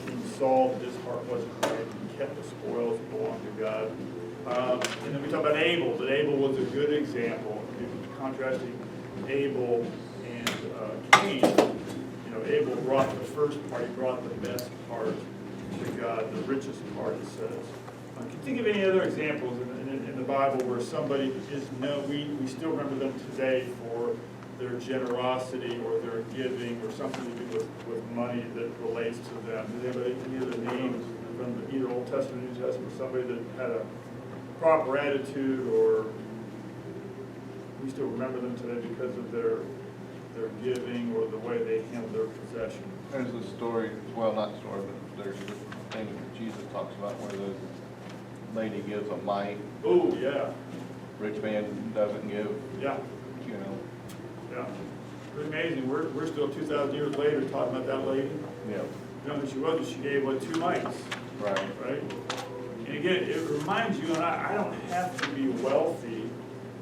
King Saul, that his heart wasn't right. He kept the spoils that belonged to God. And then we talk about Abel, that Abel was a good example. Contrasting Abel and Cain, Abel brought the first part, he brought the best part to God, the richest part, it says. Can you think of any other examples in the Bible where somebody is we still remember them today for their generosity or their giving or something to do with money that relates to them? Do they have any other names from either Old Testament or New Testament, somebody that had a proper attitude, or we still remember them today because of their giving or the way they handled their possession? There's a story, well, not story, but there's this thing that Jesus talks about where the lady gives a mite. Oh, yeah. Rich man doesn't give. Yeah. Yeah. It's amazing. We're still 2,000 years later talking about that lady. Yeah. You know who she was? She gave, 2 mites. Right. Right? And again, it reminds you and I don't have to be wealthy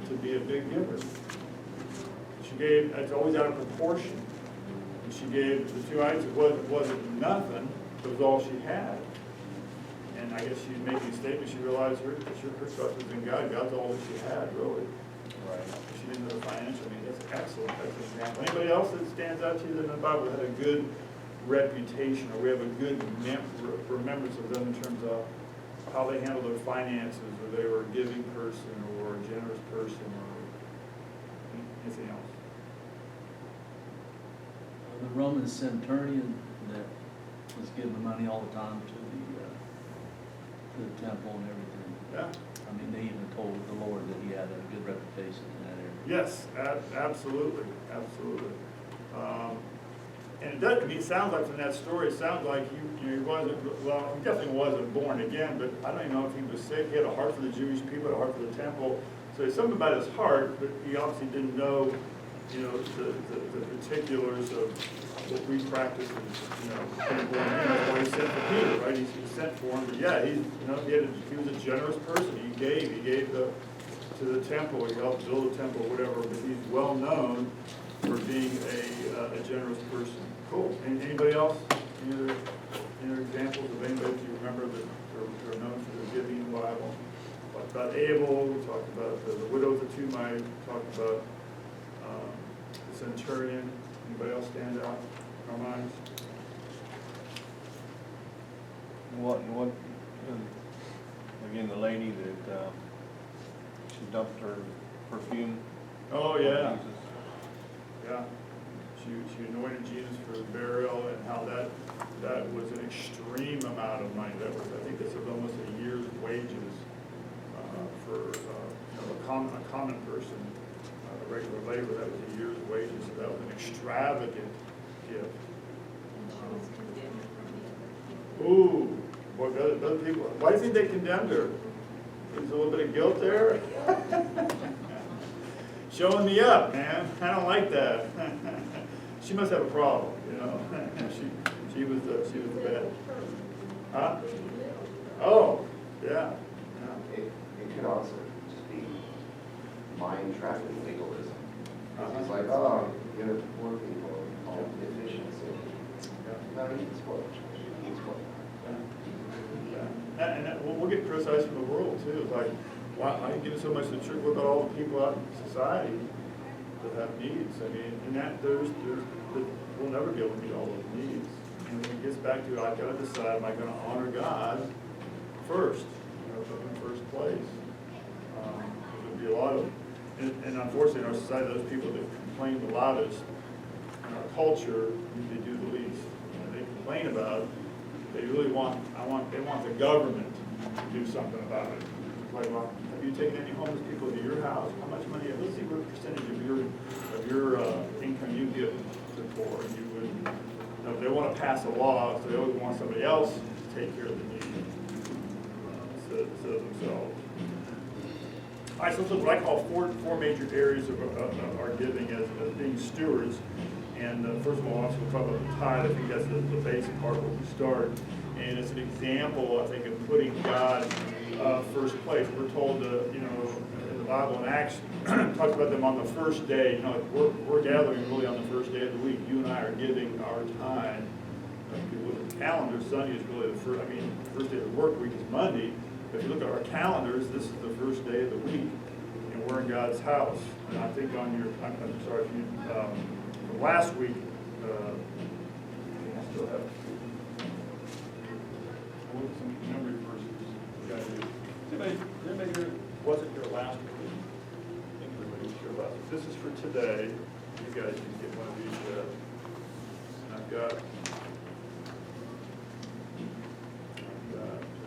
to be a big giver. She gave, it's always out of proportion. And she gave the 2 mites, it wasn't nothing, it was all she had. And I guess she's making a statement, she realized her trust was in God. God's all that she had, really. Right. She didn't know the financial. I mean, that's excellent. That's an example. Anybody else that stands out to you that in the Bible had a good reputation, or we have a good remembrance of them in terms of how they handled their finances, or they were a giving person, or a generous person, or anything else? The Roman centurion that was giving money all the time to the temple and everything. Yeah. I mean, they even told the Lord that he had a good reputation in that area. Yes, absolutely, absolutely. And it does. I mean, it sounds like from that story, it sounds like he wasn't. Well, he definitely wasn't born again. But I don't even know if he was saved. He had a heart for the Jewish people, a heart for the temple. So there's something about his heart, but he obviously didn't know, the particulars of what we practice. And that's why he sent for Peter, right? He sent for him. But yeah, he was a generous person. He gave to the temple. He helped build a temple, whatever. But he's well known for being a generous person. Cool. Anybody else? Any other examples of anybody that you remember that are known for their giving in the Bible? We talked about Abel. We talked about the widow with the 2 mites. We talked about the centurion. Anybody else stand out in our minds? What, again, the lady that she dumped her perfume. Oh, on yeah. Jesus. Yeah. She anointed Jesus for the burial, and how that was an extreme amount of money. That was, I think it's almost a year's wages for a common person, a regular labor. That was a year's wages. So that was an extravagant gift. Ooh, boy, other people. Why do you think they condemned her? There's a little bit of guilt there. Showing me up, man. I don't like that. She must have a problem, She was the bad. Huh? Oh, yeah. It could also just be mind trafficking legalism. It's like, give it to poor people, all deficiency. No, he's spoiled. He's spoiled. And we'll get criticized from the world too. It's like, why are you giving so much to the church? What about all the people out in society that have needs? I mean, and we'll never be able to meet all those needs. And when it gets back to, I've got to decide, am I going to honor God first? Put him in first place. There'll be a lot of, and unfortunately in our society, those people that complain the loudest in our culture usually do the least. They complain about, they really they want the government to do something about it. Like, well, have you taken any homeless people to your house? How much money? Let's see what percentage of your income you give to the poor. You would, if they want to pass a law, so they always want somebody else to take care of the needs instead of themselves. All right, so let's look at what I call four major areas of our giving as being stewards. And first of all, we'll talk about the tithe. I think that's the basic part where we start. And it's an example, I think, of putting God first place. We're told, in the Bible in Acts, talks about them on the first day. We're gathering really on the first day of the week. You and I are giving our time. calendar, Sunday is really the first, first day of the work week is Monday. But if you look at our calendars, this is the first day of the week, and we're in God's house. And I think on your, I'm sorry, if you, from last week, I still have, I looked at some memory verses. Anybody here wasn't here last week? I think everybody was here last week. This is for today. You guys can get one of these. And I've got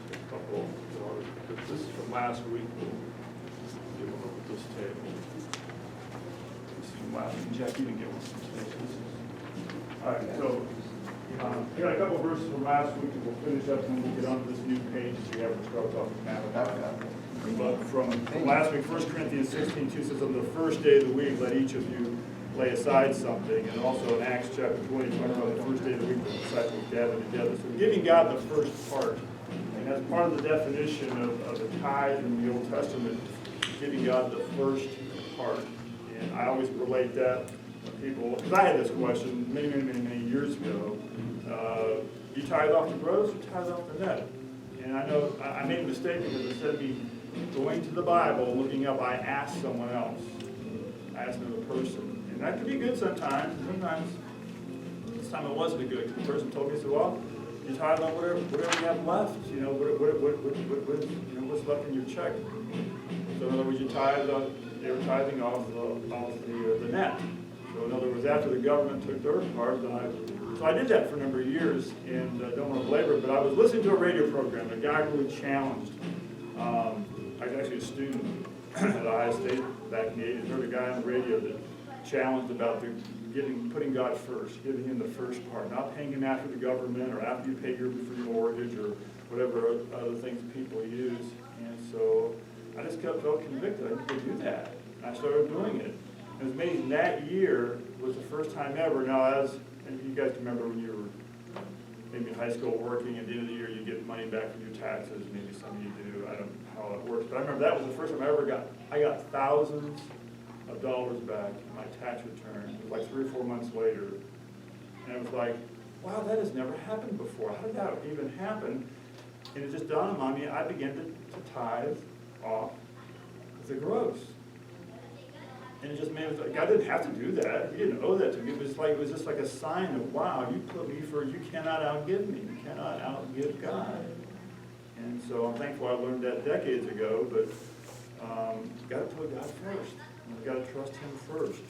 just a couple. This is from last week. Give a look at this table. This is from last week. Jack, you didn't get one from today. All right, so I got a couple verses from last week, and we'll finish up, and we'll get onto this new page that we have, which starts off with Malachi. But from last week, 1 Corinthians 16:2 says, on the first day of the week, let each of you lay aside something. And also in Acts chapter 20, talking about the first day of the week, the disciples gathered together. So giving God the first part. And as part of the definition of the tithe in the Old Testament, giving God the first part. And I always relate that to people, because I had this question many years ago. You tithe off the gross or tithe off the net? And I know I made a mistake because instead of me going to the Bible, looking up, I asked someone else. I asked another person. And that could be good sometimes. Sometimes, this time it wasn't a good. The person told me, he said, well, you tithe on whatever you have left. You know, what's left in your check. So in other words, they were tithing off the net. So in other words, after the government took their part, so I did that for a number of years, and I don't want to belabor it, but I was listening to a radio program. A guy really challenged. I was actually a student at Ohio State back in the 80s. I heard a guy on the radio that challenged about putting God first, giving him the first part, not paying him after the government or after you pay your mortgage or whatever other things people use. And so I just felt convicted. I could do that. And I started doing it. It was amazing. That year was the first time ever. Now, and you guys remember when you were maybe in high school working, at the end of the year you get money back from your taxes. Maybe some of you do. I don't know how it works. But I remember that was the first time I got thousands of dollars back in my tax return. It was like 3 or 4 months later. And it was like, wow, that has never happened before. How did that even happen? And it just dawned on me, I began to tithe off the gross. And it just made it, God didn't have to do that. He didn't owe that to me. It was just like a sign of, wow, you put me first. You cannot outgive me. You cannot outgive God. And so I'm thankful I learned that decades ago, but you've got to put God first. You've got to trust Him first.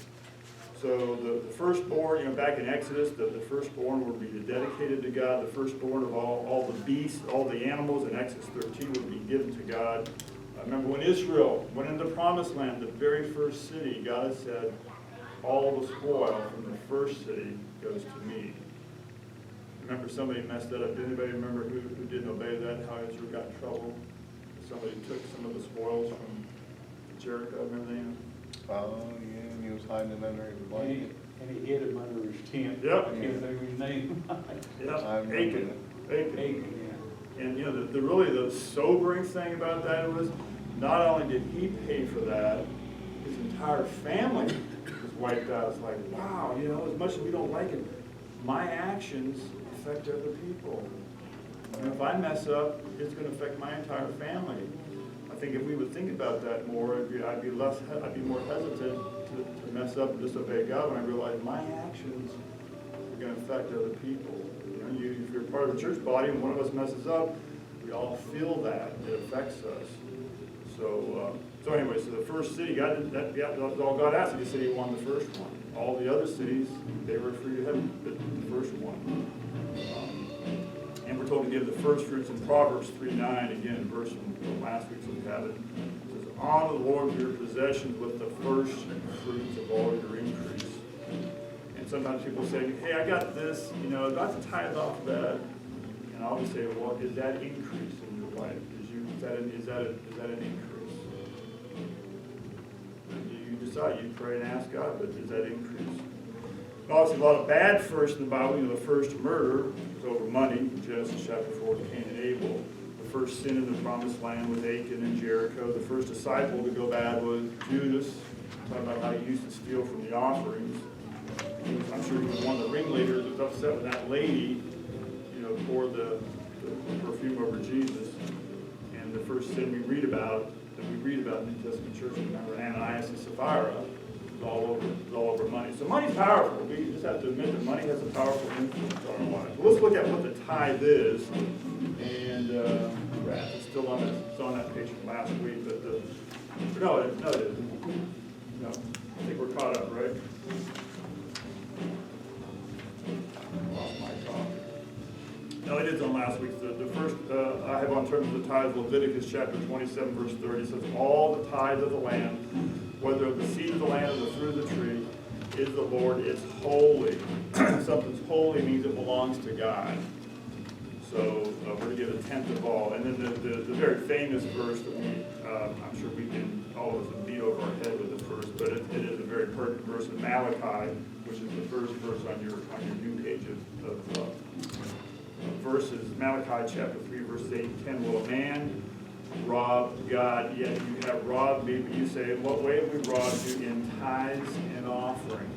So the firstborn, back in Exodus, the firstborn would be dedicated to God. The firstborn of all the beasts, all the animals in Exodus 13 would be given to God. I remember when Israel went into the promised land, the very first city, God said, all the spoil from the first city goes to me. Remember somebody messed that up. Did anybody remember who didn't obey that, how Israel got in trouble? Somebody took some of the spoils from Jericho, remember that? Oh, yeah, and he was hiding it under his blanket. And he hid him under his tent. Yep. I can't think of his name. Yeah, I remember Achan. Achan, yeah. And the sobering thing about that was, not only did he pay for that, his entire family was wiped out. It's like, wow, as much as we don't like it, my actions affect other people. And if I mess up, it's going to affect my entire family. I think if we would think about that more, I'd be more hesitant to mess up and disobey God when I realize my actions are going to affect other people. If you're part of a church body and one of us messes up, we all feel that. It affects us. So anyway, so the first city, that was all God asked. He said He won the first one. All the other cities, they were free to have the first one. And we're told to give the first fruits in Proverbs 3:9, again, verse from last week, so we have it. It says, honor the Lord with your possessions with the first fruits of all your increase. And sometimes people say, hey, I got this, do I have to tithe off that? And I always say, well, is that increase in your life? Is that an increase? You decide, you pray and ask God, but is that increase? Obviously, a lot of bad first in the Bible. The first murder was over money in Genesis chapter 4, Cain and Abel. The first sin in the promised land was Achan and Jericho. The first disciple to go bad was Judas. Talking about how he used to steal from the offerings. I'm sure he was one of the ringleaders who was upset with that lady, pour the perfume over Jesus. And the first sin we read about in the New Testament church, remember Ananias and Sapphira, is all over money. So money's powerful. We just have to admit that money has a powerful influence on our lives. Let's look at what the tithe is. And it's still on that page from last week, but no, it isn't. No, I think we're caught up, right? Lost my copy. No, it is on last week's. The first I have on terms of the tithes, Leviticus chapter 27, verse 30 says, all the tithes of the land, whether of the seed of the land or the fruit of the tree, is the Lord. It's holy. Something's holy means it belongs to God. So we're to give a tenth of all. And then the very famous verse that I'm sure we can all of us beat over our head with this verse, but it is a very pertinent verse in Malachi, which is the first verse on your new page of verses. Malachi chapter 3, verse 8 and 10. Will a man rob God? Yet you have robbed me. But you say, in what way have we robbed you? In tithes and offerings.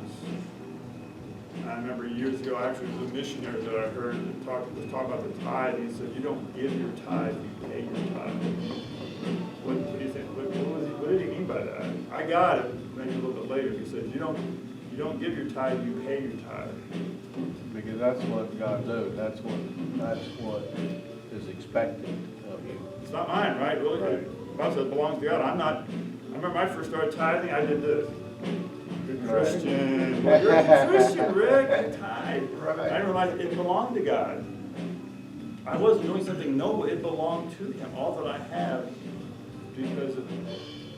I remember years ago, actually, it was a missionary that I heard was talk about the tithe. He said, you don't give your tithe, you pay your tithe. What do you think? What did he mean by that? I got it maybe a little bit later. He said, you don't give your tithe, you pay your tithe. Because that's what God does. That's what is expected of you. It's not mine, right? Really? Right. The Bible says it belongs to God. I remember when I first started tithing, I did this. Good Christian. Well, you're a Christian, Rick. You tithe. Right. I realized it belonged to God. I wasn't doing something noble. It belonged to Him. All that I have, because of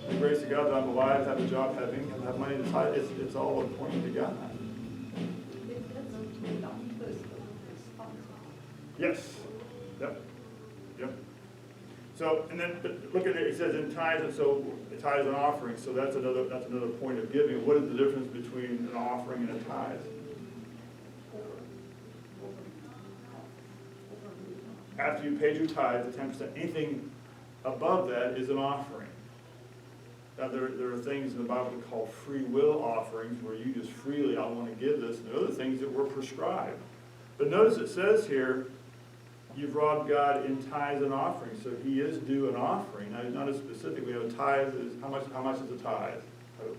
the grace of God that I'm alive, have a job, have income, have money to tithe, it's all pointing to God. Yes. Yep. So, and then but look at it. It says in tithes, and so tithes and offerings. So that's another point of giving. What is the difference between an offering and a tithe? After you paid your tithe, the 10%, anything above that is an offering. Now there are things in the Bible called free will offerings, where you just freely, I want to give this, and there are other things that were prescribed. But notice it says here, you've robbed God in tithes and offerings, so He is due an offering. Now, not as specifically, tithe is, how much is a tithe?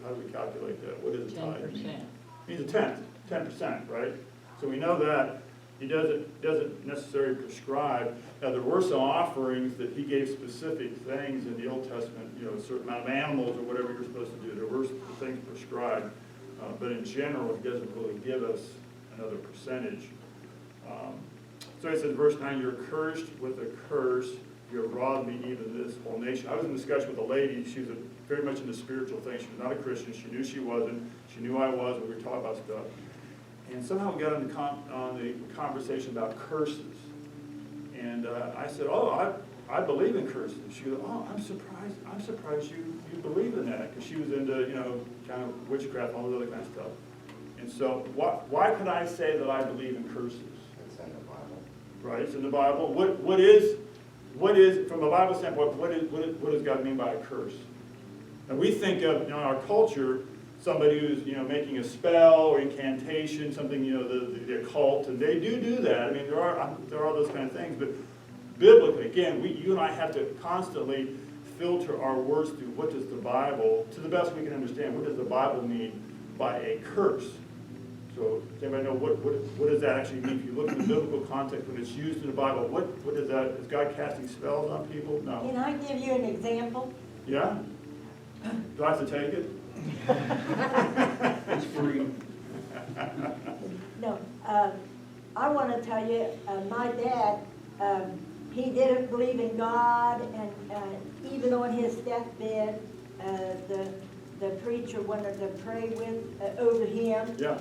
How do we calculate that? What is a tithe? 10%. It means a tenth, 10%, right? So we know that. He doesn't necessarily prescribe. Now, there were some offerings that He gave specific things in the Old Testament, a certain amount of animals or whatever you're supposed to do. There were things prescribed, but in general, He doesn't really give us another percentage. So it says, verse 9, you're cursed with a curse. You have robbed me, even this whole nation. I was in discussion with a lady. She was very much into spiritual things. She was not a Christian. She knew she wasn't. She knew I was when we were talking about stuff. And somehow we got on the conversation about curses. And I said, I believe in curses. She goes, I'm surprised you believe in that. Because she was into, kind of witchcraft and all this other kind of stuff. And so why could I say that I believe in curses? It's in the Bible. Right, it's in the Bible. What is from a Bible standpoint, what does God mean by a curse? And we think of, in our culture, somebody who's, making a spell or incantation, something, the occult, and they do that. I mean, there are those kind of things, but biblically, again, you and I have to constantly filter our words through what does the Bible, to the best we can understand, what does the Bible mean by a curse? So does anybody know what does that actually mean? If you look at the biblical context when it's used in the Bible, what is that? Is God casting spells on people? No. Can I give you an example? Yeah? Do I have to take it? It's free. No. I want to tell you, my dad, he didn't believe in God, and even on his deathbed, the preacher wanted to pray over him. Yeah.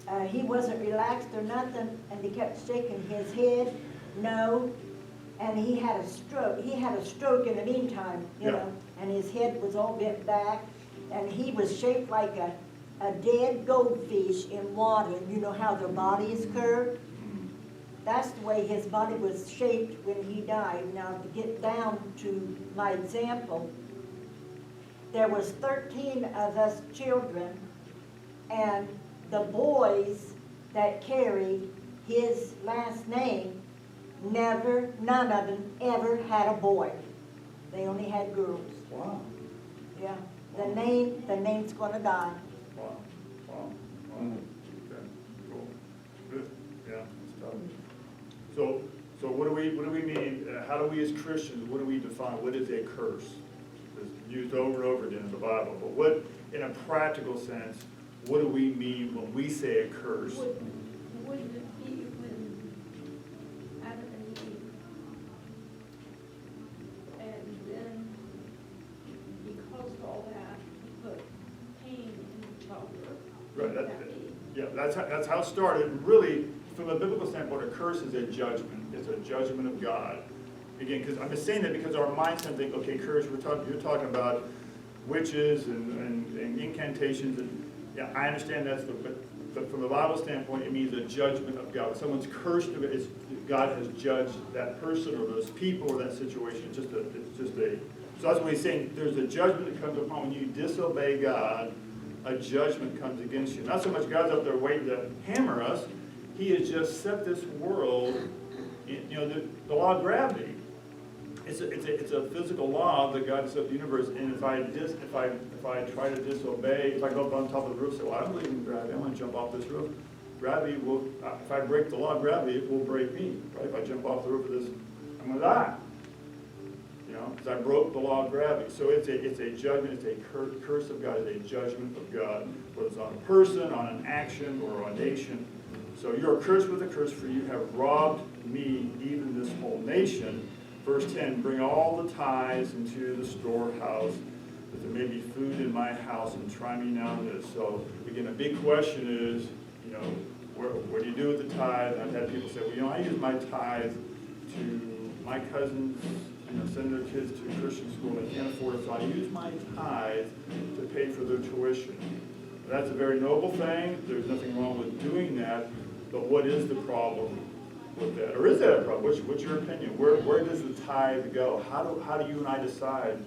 And he wasn't relaxed or nothing, and he kept shaking his head, no. And he had a stroke. He had a stroke in the meantime, you know, and his head was all bent back, and he was shaped like a dead goldfish in water. You know how their body is curved? That's the way his body was shaped when he died. Now, to get down to my example, there was 13 of us children, and the boys that carried his last name, none of them ever had a boy. They only had girls. Wow, Yeah, the name's gonna die. wow, wow, wow. Mm. Okay, cool, good, yeah, it's tough. So what do we mean, how do we as Christians, what do we define, what is a curse? It's used over and over again in the Bible, but what, in a practical sense, what do we mean when we say a curse? Wouldn't it be when Adam and Eve, and then because of all that, put pain in childbirth? Right, Wouldn't that be? Yeah, that's how it started. And really, from a biblical standpoint, a curse is a judgment. It's a judgment of God. Again, because I'm just saying that because our mindset think, okay, curse, you're talking about witches and incantations, and yeah, I understand that's but from the Bible standpoint, it means a judgment of God. When someone's cursed, God has judged that person or those people or that situation. It's just a. So that's what he's saying. There's a judgment that comes upon when you disobey God. A judgment comes against you. Not so much God's up there waiting to hammer us. He has just set this world, the law of gravity. It's a physical law that God set the universe. And if I try to disobey, if I go up on top of the roof, and say, well, I don't believe in gravity, I want to jump off this roof. Gravity will, if I break the law of gravity, it will break me. Right? If I jump off the roof of this, I'm going to die. Because I broke the law of gravity. So it's a judgment, it's a curse of God, it's a judgment of God, whether it's on a person, on an action, or on a nation. So you're cursed with a curse, for you have robbed me, even this whole nation. Verse 10, bring all the tithes into the storehouse, that there may be food in my house, and try me now in this. So again, a big question is, what do you do with the tithe? And I've had people say, well, I use my tithe to my cousins, send their kids to Christian school, they can't afford it, so I use my tithe to pay for their tuition. That's a very noble thing, there's nothing wrong with doing that, but what is the problem with that? Or is that a problem? What's your opinion? Where does the tithe go? How do you and I decide?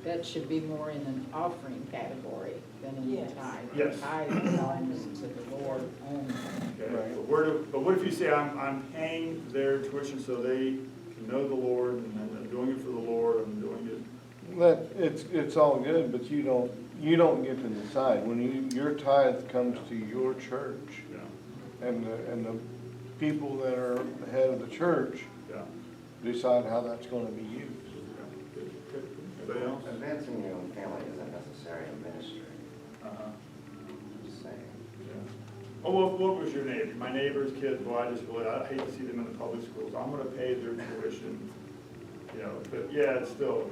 That should be more in an offering category than in the Yes. tithe. Yes. Tithe belongs to the Lord only. Okay, Right. but what if you say I'm paying their tuition so they can know the Lord, and I'm doing it for the Lord, I'm doing it. That, it's all good, but you don't get to decide. When your tithe comes to your church, Yeah, and the people that are the head of the church yeah. decide how that's gonna be used. Anybody else? Advancing your own family isn't necessary in ministry. Uh-huh. I'm just saying. Yeah. Oh, what was your neighbor? My neighbor's kids, boy, I hate to see them in the public schools. I'm gonna pay their tuition, but yeah, it's still.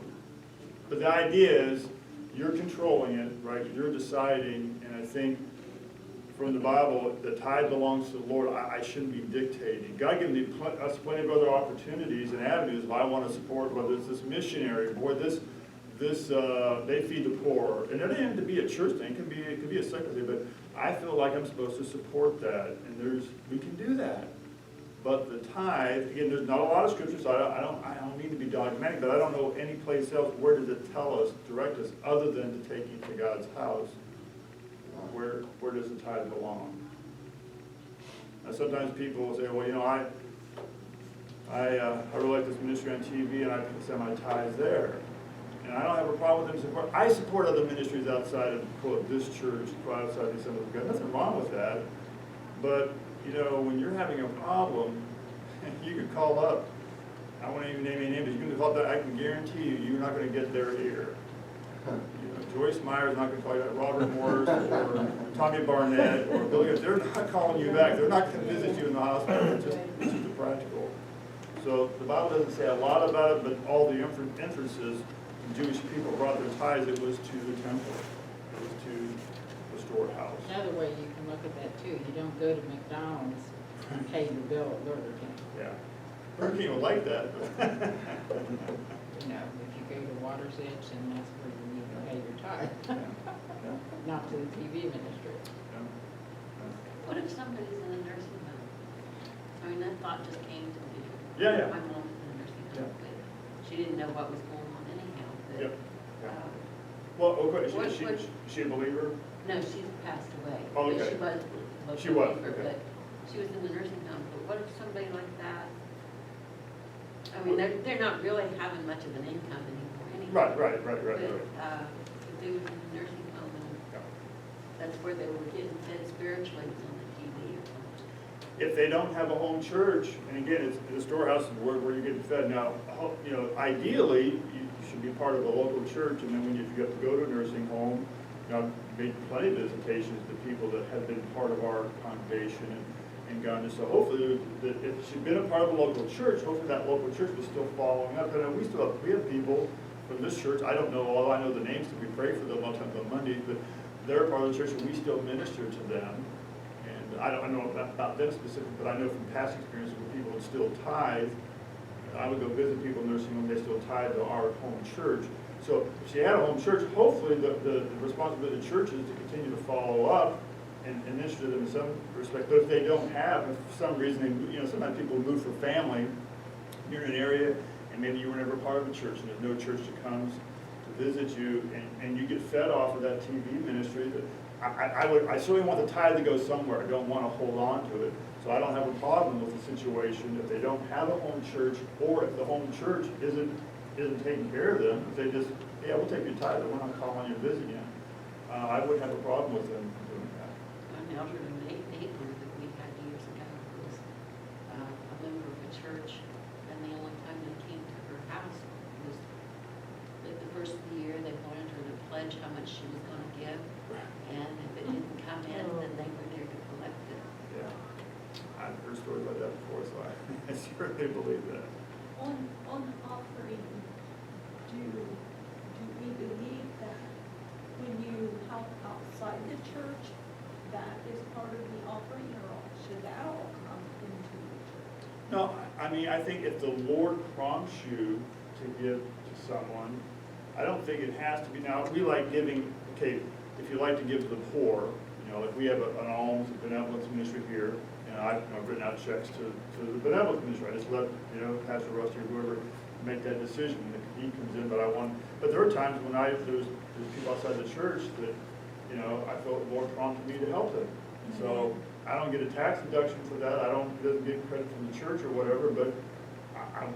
But the idea is, you're controlling it, right? You're deciding, and I think from the Bible, the tithe belongs to the Lord. I shouldn't be dictating. God gives us plenty of other opportunities and avenues if I want to support, whether it's this missionary, boy, they feed the poor. And it doesn't have to be a church thing, it could be a secular thing, but I feel like I'm supposed to support that, and we can do that. But the tithe, again, there's not a lot of scriptures, so I don't mean to be dogmatic, but I don't know any place else, where does it tell us, direct us, other than to take you to God's house? Where does the tithe belong? Now, sometimes people will say, well, I really like this ministry on TV, and I send my tithes there. And I don't have a problem with them support. I support other ministries outside of, quote, this church, outside of the Assembly of God. Nothing wrong with that. But, when you're having a problem, you can call up. I won't even name any names, but you can call up. I can guarantee you're not going to get their ear. Joyce Meyer's not going to call you back, Robert Morris or Tommy Barnett or Billy. They're not calling you back. They're not going to visit you in the hospital. It's just a practical. So the Bible doesn't say a lot about it, but all the inferences, Jewish people brought their tithes, it was to the temple. It was to the storehouse. Another way you can look at that too, you don't go to McDonald's and pay your bill at Burger King. Yeah. Burger King would like that. If you go to Water's Edge, then that's where you need to pay your tithe, not to the TV ministry. What if somebody's in a nursing home? I mean, that thought just came to me. Yeah, yeah. My mom was in a nursing home, but she didn't know what was going on anyhow. But, Yep. uh, Well, okay, is she a believer? No, she's passed away. Oh, But okay. she was. She was, believer, okay. But she was in the nursing home, but what if somebody like that, I mean, they're not really having much of an income anymore anyway. Right. But, if they was in a nursing home and Yeah. that's where they were getting fed spiritually, was on the TV or something. If they don't have a home church, and again, it's the storehouse is where you're getting fed. Now, ideally, you should be part of a local church, and then when you have to go to a nursing home, I've made plenty of visitations to people that have been part of our congregation and gone to, so hopefully, if she'd been a part of a local church, hopefully that local church was still following up. And we have people from this church, I don't know, although I know the names, that we pray for them a lot of times on Mondays, but they're part of the church, and we still minister to them. And I don't know about them specifically, but I know from past experiences where people would still tithe. I would go visit people in nursing home, they still tithe to our home church. So if she had a home church, hopefully the responsibility of the church is to continue to follow up and minister to them in some respect. But if they don't have, if for some reason, sometimes people move for family, you're in an area, and maybe you were never part of a church, and there's no church that comes to visit you, and you get fed off of that TV ministry, that I certainly want the tithe to go somewhere. I don't want to hold on to it. So I don't have a problem with the situation if they don't have a home church, or if the home church isn't taking care of them. If they just, yeah, we'll take your tithe, but we're not calling you to visit you. I wouldn't have a problem with them doing that. An elderly neighbor that we had years ago was a member of a church, and the only time they came to her house was at the first of the year. They wanted her to pledge how much she was going to give, and if it didn't come in, then they were there to collect it. Yeah. I've heard stories like that before, so I certainly believe that. On offering, do we believe that when you help outside the church, that is part of the offering, or should that all come into the church? No, I mean, I think if the Lord prompts you to give to someone, I don't think it has to be. Now, we like giving, okay, if you like to give to the poor, like we have an alms, a benevolence ministry here, I've written out checks to the benevolence ministry. I just let, Pastor Rusty or whoever make that decision when the need comes in, but there are times when there's people outside the church that, I felt the Lord prompted me to help them. And so I don't get a tax deduction for that. It doesn't get credit from the church or whatever, but I'm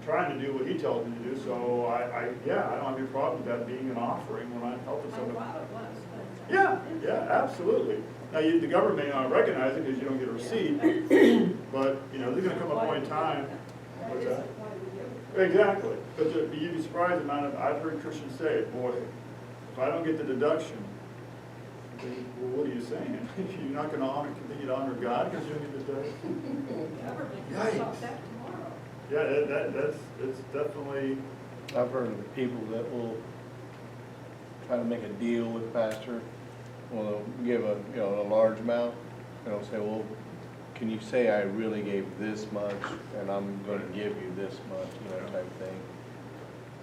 trying to do what he tells me to do. So I don't have any problem with that being an offering when I'm helping For a somebody. while it was, but. Yeah, absolutely. Now, the government may not recognize it because you don't get a receipt, but, there's gonna come a point in time. What's that? Exactly. But you'd be surprised the amount of, I've heard Christians say, boy, if I don't get the deduction, well, what are you saying? You're not gonna continue to honor God because you don't get the deduction? Government can stop that tomorrow. Yeah, it's definitely, I've heard of people that will try to make a deal with the pastor. Well, they'll give a large amount, and they'll say, well, can you say I really gave this much, and I'm gonna give you this much, type thing.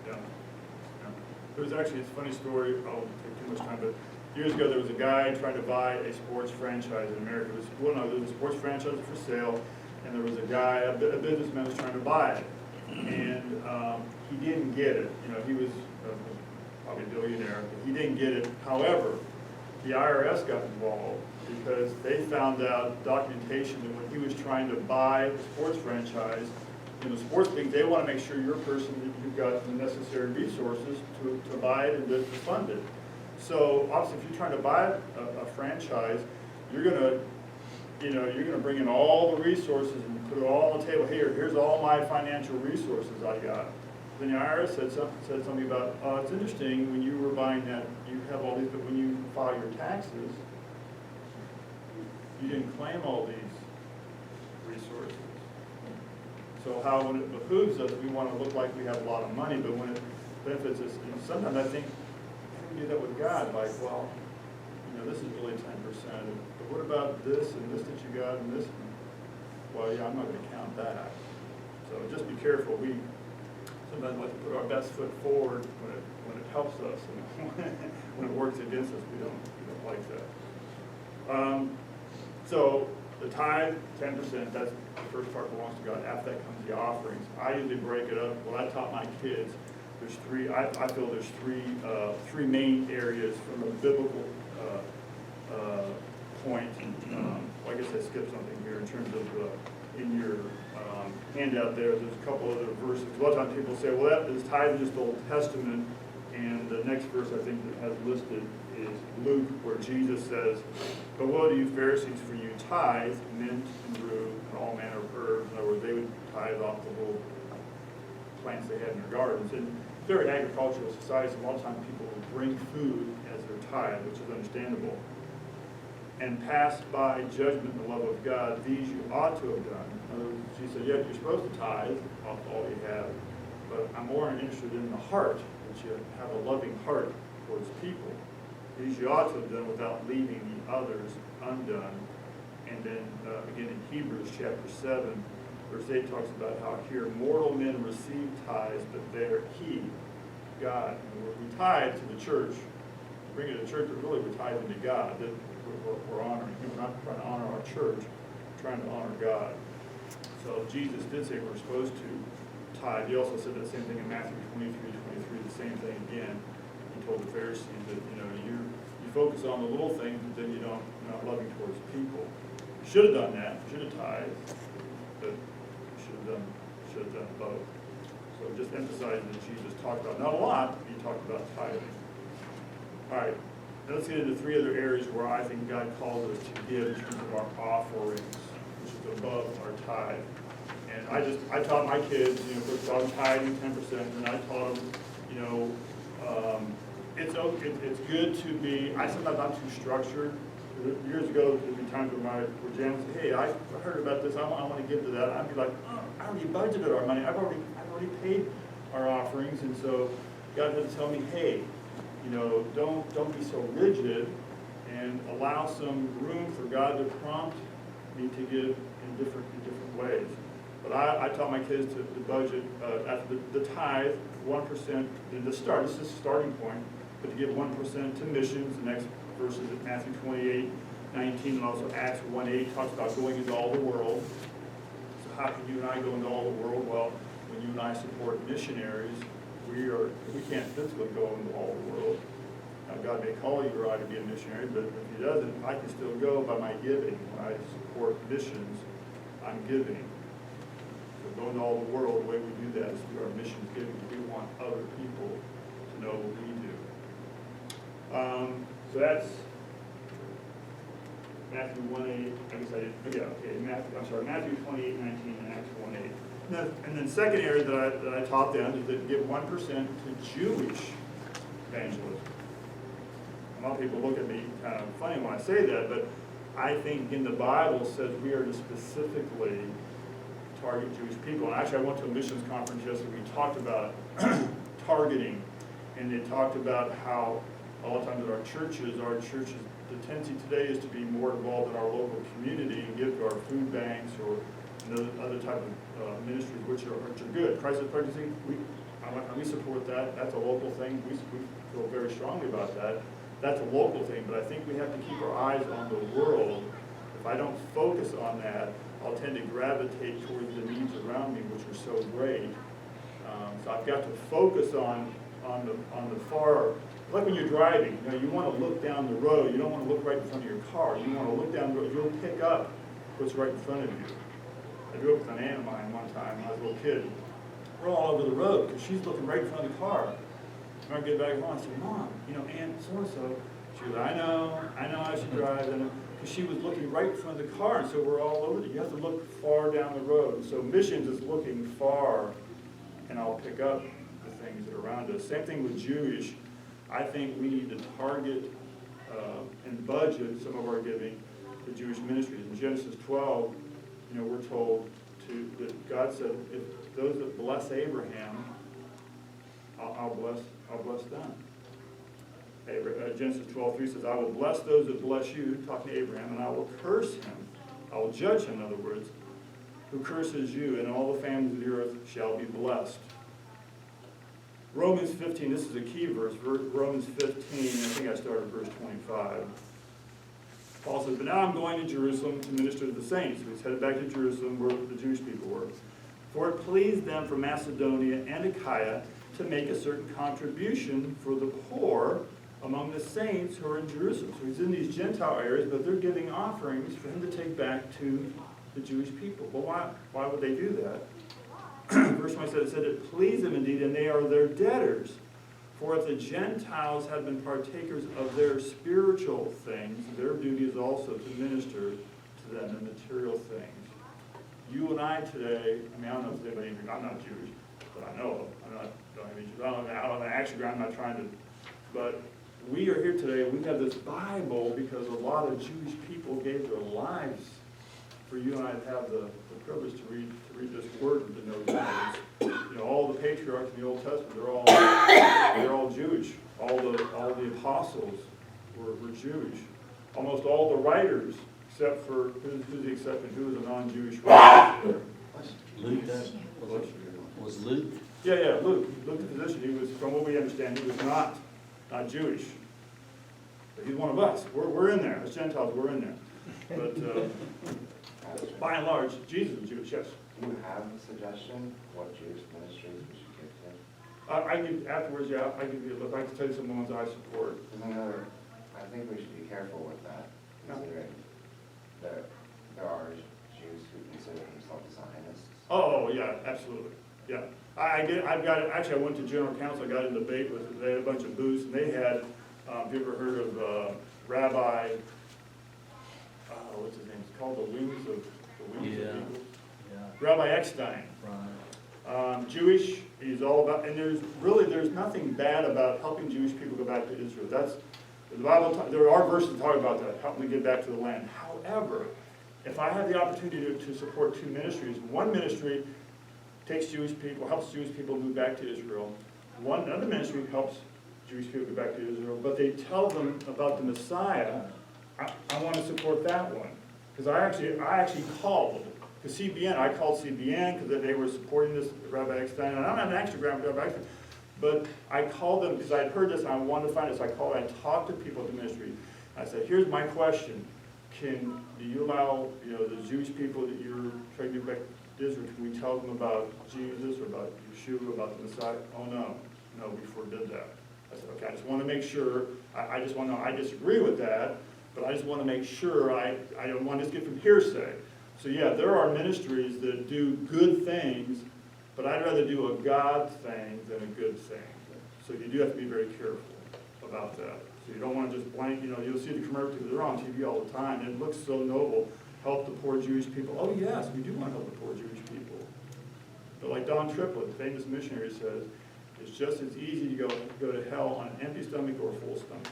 yeah. There was actually, it's a funny story, I won't take too much time, but years ago, there was a guy trying to buy a sports franchise in America. There was a sports franchise for sale, and there was a guy, a businessman was trying to buy it. And he didn't get it. He was probably a billionaire, but he didn't get it. However, the IRS got involved because they found out documentation that when he was trying to buy a sports franchise, in the sports league, they want to make sure you're a person that you've got the necessary resources to buy it and to fund it. So obviously, if you're trying to buy a franchise, you're gonna bring in all the resources and put it all on the table. Here's all my financial resources I got. Then the IRS said something about, it's interesting, when you were buying that, you have all these, but when you file your taxes, you didn't claim all these resources. So when it behooves us, we want to look like we have a lot of money, but when it benefits us, sometimes I think we do that with God, like, well, this is really 10%, but what about this and this that you got and this? Well, yeah, I'm not going to count that. So just be careful. We sometimes like to put our best foot forward when it helps us, and when it works against us, we don't like that. So the tithe, 10%, that's the first part belongs to God. After that comes the offerings. I usually break it up. Well, I taught my kids. There's three. I feel there's three main areas from a biblical point. Well, I guess I skipped something here in terms of in your handout there's a couple other verses. A lot of times people say, well, that is tithe in just the Old Testament, and the next verse I think that has listed is Luke, where Jesus says, but woe to you Pharisees, for you tithe mint and rue and all manner of herbs. In other words, they would tithe off the little plants they had in their gardens. And very agricultural societies, a lot of times people will bring food as their tithe, which is understandable. And pass by judgment and the love of God, these you ought to have done. In other words, she said, yeah, you're supposed to tithe off all you have, but I'm more interested in the heart, that you have a loving heart towards people. These you ought to have done without leaving the others undone. And then again in Hebrews chapter 7, verse 8 talks about how here mortal men receive tithes, but there he, God, we tithe to the church, bring it to church, but really we're tithing to God. That we're honoring him. We're not trying to honor our church, we're trying to honor God. So Jesus did say we're supposed to tithe. He also said that same thing in Matthew 23, the same thing again. He told the Pharisees that, you focus on the little things, but then you're not loving towards people. You should have done that. You should have tithed, but you should have done both. So just emphasizing that Jesus talked about, not a lot, but he talked about tithing. All right, now let's get into three other areas where I think God calls us to give in terms of our offerings, which is above our tithe. And I taught my kids, first of all, tithing 10%, and I taught them, it's good to be, sometimes I'm too structured. Years ago, there'd be times where Jan would say, hey, I heard about this, I want to give to that. I'd be like, I already budgeted our money, I've already paid our offerings, and so God had to tell me, hey, don't be so rigid, and allow some room for God to prompt me to give in different ways. But I taught my kids to budget after the tithe, 1%, this is the starting point, but to give 1% to missions. The next verse is at Matthew 28:19, and also Acts 1:8 talks about going into all the world. So how can you and I go into all the world? Well, when you and I support missionaries, we can't physically go into all the world. Now, God may call you or I to be a missionary, but if he doesn't, I can still go by my giving. When I support missions, I'm giving. So going to all the world, the way we do that is through our missions giving. We want other people to know what we do. So that's Matthew 1:8. I guess I did. Yeah, okay. Matthew 28:19 and Acts 1:8. And then second area that I taught them is that give 1% to Jewish evangelism. A lot of people look at me kind of funny when I say that, but I think in the Bible says we are to specifically target Jewish people. And actually, I went to a missions conference yesterday. We talked about targeting, and they talked about how a lot of times at our churches, the tendency today is to be more involved in our local community and give to our food banks or other type of ministries, which are good. Crisis pregnancy, we support that. That's a local thing. We feel very strongly about that. That's a local thing, but I think we have to keep our eyes on the world. If I don't focus on that, I'll tend to gravitate towards the needs around me, which are so great. So I've got to focus on the far. Like when you're driving, you want to look down the road. You don't want to look right in front of your car. You want to look down the road. You'll pick up what's right in front of you. I drove with an aunt of mine one time when I was a little kid. We're all over the road because she's looking right in front of the car. When I get back home, I said, Mom, Aunt so-and-so. She goes, I know how she drives. Because she was looking right in front of the car, and so we're all over it. You have to look far down the road. So missions is looking far, and I'll pick up the things that are around us. Same thing with Jewish. I think we need to target and budget some of our giving to Jewish ministries. In Genesis 12, we're told that God said, if those that bless Abraham, I'll bless them. Genesis 12:3 says, I will bless those that bless you, talking to Abraham, and I will curse him. I will judge him, in other words, who curses you, and all the families of the earth shall be blessed. Romans 15, this is a key verse. Romans 15, I think I started verse 25. Paul says, but now I'm going to Jerusalem to minister to the saints. So he's headed back to Jerusalem where the Jewish people were. For it pleased them from Macedonia and Achaia to make a certain contribution for the poor among the saints who are in Jerusalem. So he's in these Gentile areas, but they're giving offerings for him to take back to the Jewish people. Well, why would they do that? Verse 1 it said, it pleased them indeed, and they are their debtors. For if the Gentiles have been partakers of their spiritual things, their duty is also to minister to them in material things. You and I today, I mean, I don't know if anybody, I'm not Jewish, but I know of. Don't have any Jews. I don't have an action ground, I'm not trying to, but we are here today, we have this Bible because a lot of Jewish people gave their lives for you and I to have the privilege to read this word and to know God. You know, all the patriarchs in the Old Testament, they're all Jewish. All the apostles were Jewish. Almost all the writers, except for who's the exception? Who was a non-Jewish writer? Luke, was Luke? Yeah, Luke. Luke the physician. He was, from what we understand, he was not Jewish. But he's one of us. We're in there. As Gentiles, we're in there. But by and large, Jesus was Jewish, yes. Do you have a suggestion what Jewish ministries we should give to? I give, afterwards, yeah, I give you a look. I can tell you some ones I support. I think we should be careful with that, considering that there are Jews who consider themselves Zionists. Oh, yeah, absolutely, yeah. Actually, I went to General Council, I got in a debate with, they had a bunch of booths, and they had, have you ever heard of Rabbi, what's his name? It's called the Wings of Yeah. Eagles. Yeah, Rabbi Eckstein. right. Jewish, he's all about, and there's nothing bad about helping Jewish people go back to Israel. That's, the Bible, there are verses that talk about that, help them get back to the land. However, if I have the opportunity to support two ministries, one ministry takes Jewish people, helps Jewish people move back to Israel. Another ministry helps Jewish people go back to Israel, but they tell them about the Messiah. I want to support that one. Because I actually called, because I called CBN because they were supporting this Rabbi Eckstein, and I'm not an extra Rabbi Eckstein, but I called them because I'd heard this and I wanted to find it, so I talked to people at the ministry. I said, here's my question. Do you allow, the Jewish people that you're trying to get back to Israel, can we tell them about Jesus or about Yeshua, about the Messiah? Oh, no, we forbid that. I said, okay, I just want to make sure, I just want to know, I disagree with that, but I just want to make sure I don't want to just get from hearsay. So yeah, there are ministries that do good things, but I'd rather do a God thing than a good thing. So you do have to be very careful about that. So you don't want to just blank, you'll see the commercials, they're on TV all the time, and it looks so noble. Help the poor Jewish people. Oh yes, we do want to help the poor Jewish people. But like Don Triplett, the famous missionary, says, it's just as easy to go to hell on an empty stomach or a full stomach.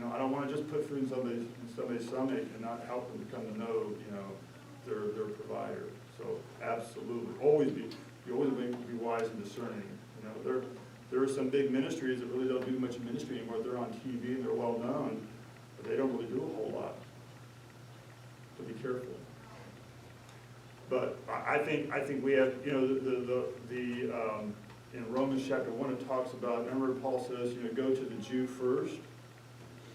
I don't want to just put food in somebody's stomach and not help them come to know, their provider. So absolutely, you always be wise and discerning. There are some big ministries that really don't do much ministry anymore. They're on TV and they're well known, but they don't really do a whole lot. So be careful. But I think we have, in Romans chapter 1 it talks about, remember Paul says, go to the Jew first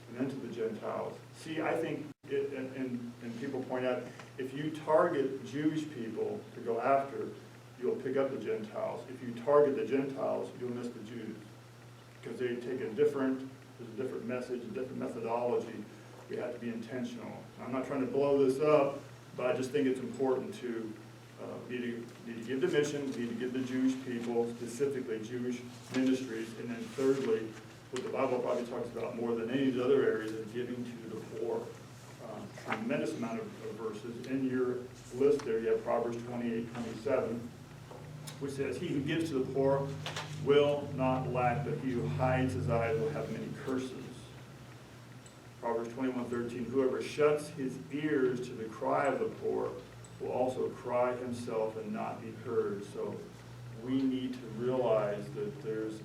and then to the Gentiles. See, I think, and people point out, if you target Jewish people to go after, you'll pick up the Gentiles. If you target the Gentiles, you'll miss the Jews. Because they take there's a different message, a different methodology. We have to be intentional. I'm not trying to blow this up, but I just think it's important to need to give the mission, need to give the Jewish people, specifically Jewish ministries, and then thirdly, what the Bible probably talks about more than any of the other areas is giving to the poor. Tremendous amount of verses. In your list there, you have Proverbs 28:27, which says, he who gives to the poor will not lack, but he who hides his eyes will have many curses. Proverbs 21:13, whoever shuts his ears to the cry of the poor will also cry himself and not be heard. So we need to realize that there's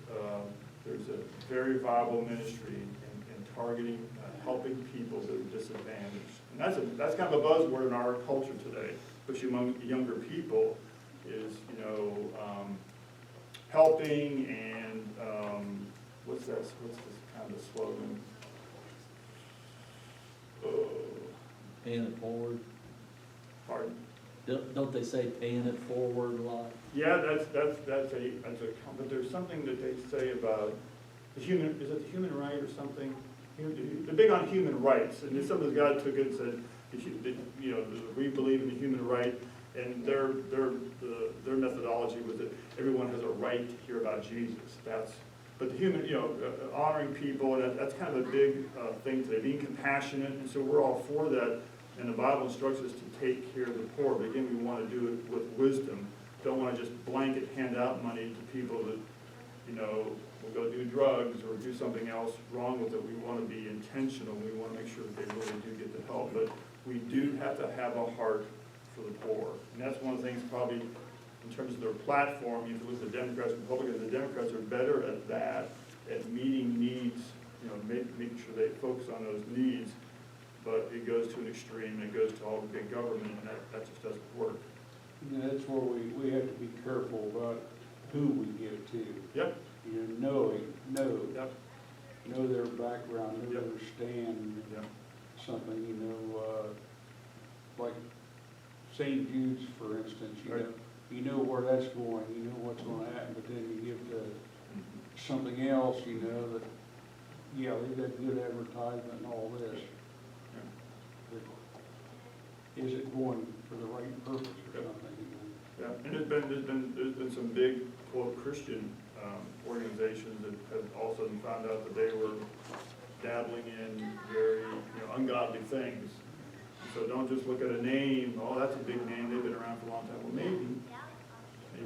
a very viable ministry in targeting, helping people that are disadvantaged. And that's kind of a buzzword in our culture today, especially among younger people, is, helping and, what's this kind of slogan? Paying it forward. Pardon? Don't they say paying it forward a lot? Yeah, that's but there's something that they say about is it the human right or something? They're big on human rights, and some of the guys took it and said, you know, we believe in the human right, and their methodology was that everyone has a right to hear about Jesus. But the human, you know, honoring people, and that's kind of a big thing today, being compassionate, and so we're all for that. And the Bible instructs us to take care of the poor, but again, we want to do it with wisdom. Don't want to just blanket hand out money to people that, you know, will go do drugs or do something else wrong with it. We want to be intentional. We want to make sure that they really do get the help. But we do have to have a heart for the poor. And that's one of the things probably in terms of their platform, if you look at the Democrats and Republicans, the Democrats are better at that, at meeting needs, you know, making sure they focus on those needs. But it goes to an extreme, and it goes to all the big government, and that just doesn't work. And that's where we have to be careful about who we give it to. Yep. You know, Yep. know their background, know Yep. their stand, Yep. something, you know, like St. Jude's, for instance, Right. you know where that's going, you know what's gonna happen, but then you give to something else, you know, that, yeah, they've got good advertisement and all this. But is it going for the right purpose or Yep. something? Yeah, and there's been some big, quote, Christian organizations that have all of a sudden found out that they were dabbling in very, you know, ungodly things. So don't just look at a name, oh, that's a big name, they've been around for a long time. Well, maybe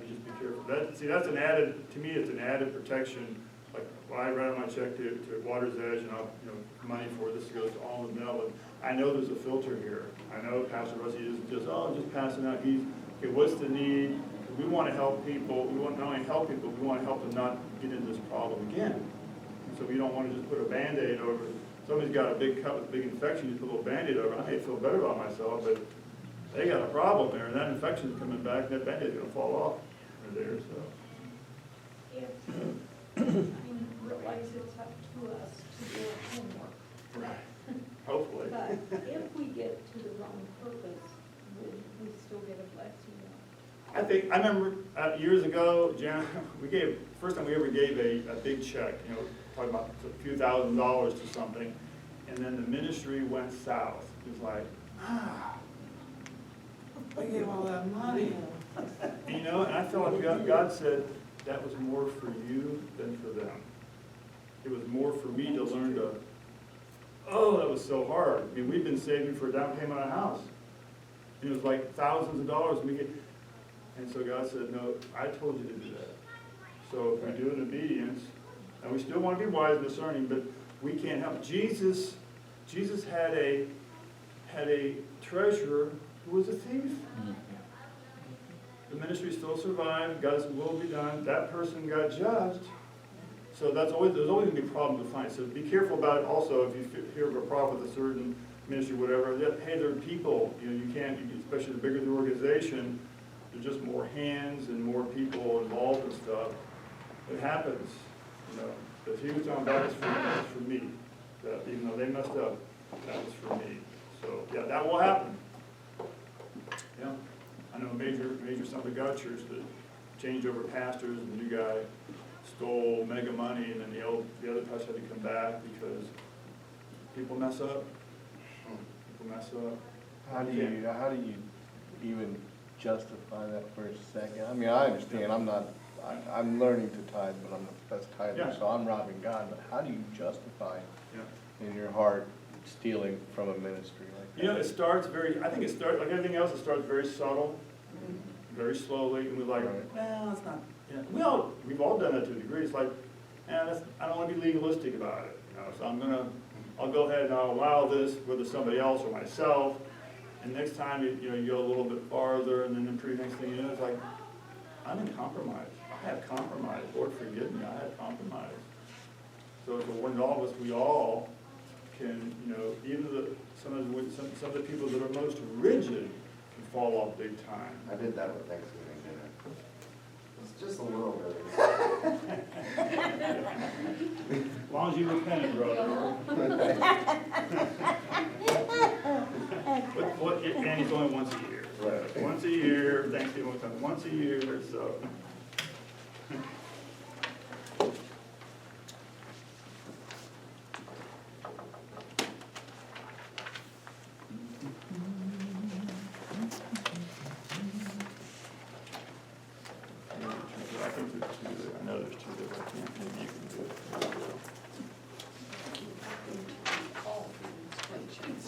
just be careful. That's an added, to me, it's an added protection. Like, when I write my check to Water's Edge, and I'll, you know, money for this goes to Almond Melvin, I know there's a filter here. I know Pastor Rusty isn't just, oh, just passing out. Okay, what's the need? We want to help people. We want to not only help people, we want to help them not get into this problem again. And so we don't want to just put a Band-Aid over it. Somebody's got a big cut with a big infection, you put a little Band-Aid over it. I may feel better about myself, but they got a problem there, and that infection's coming back, and that Band-Aid's gonna fall off there, so. If, I mean, realize it's up to us to do our homework. Right. Hopefully. But if we get to the wrong purpose, would we still get a blessing? I remember years ago, Jan, first time we ever gave a big check, you know, talking about a few $1,000s to something, and then the ministry went south. It was like, we gave all that money. You know, and I felt like God said, that was more for you than for them. It was more for me to learn to, oh, that was so hard. I mean, we've been saving for a down payment on a house. It was like thousands of dollars. And so God said, no, I told you to do that. So if we do it in obedience, and we still want to be wise and discerning, but we can't help. Jesus had a treasurer who was a thief. The ministry still survived, God's will be done, that person got judged. So there's always going to be problems to find. So be careful about it also if you hear of a problem with a certain ministry, whatever, hey, there are people, you know, you can't, especially the bigger the organization, there's just more hands and more people involved and stuff. It happens, you know. But he was talking about, that was for me. That even though they messed up, that was for me. So yeah, that will happen. Yeah. I know a major Assembly of God church that changed over pastors, and the new guy stole mega money, and then the other pastor had to come back because people mess up. People mess up. How do you even justify that for a second? I mean, I understand, I'm learning to tithe, but I'm the best tither, Yeah. so I'm robbing God, but how do you justify Yeah. in your heart stealing from a ministry like that? You know, I think it starts, like everything else, it starts very subtle, very slowly, and we're like, Right. well, it's not, yeah. We've all done that to a degree. It's like, I don't want to be legalistic about it, you know, so I'll go ahead and I'll allow this, whether somebody else or myself, and next time, you go a little bit farther, and then the pretty next thing you know, it's like, I'm in compromise. I have compromise. Lord, forgive me, I have compromise. So it's a warning to all of us, we all can, even some of the people that are most rigid can fall off big time. I did that with Thanksgiving dinner. It's just a little bit. As long as you repent, brother. And it's only once a year. Right. Once a year, Thanksgiving comes once a year, so. think there's two that, I know there's two that I can't, maybe you can do it. All these questions.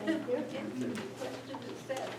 And there can be a question that says,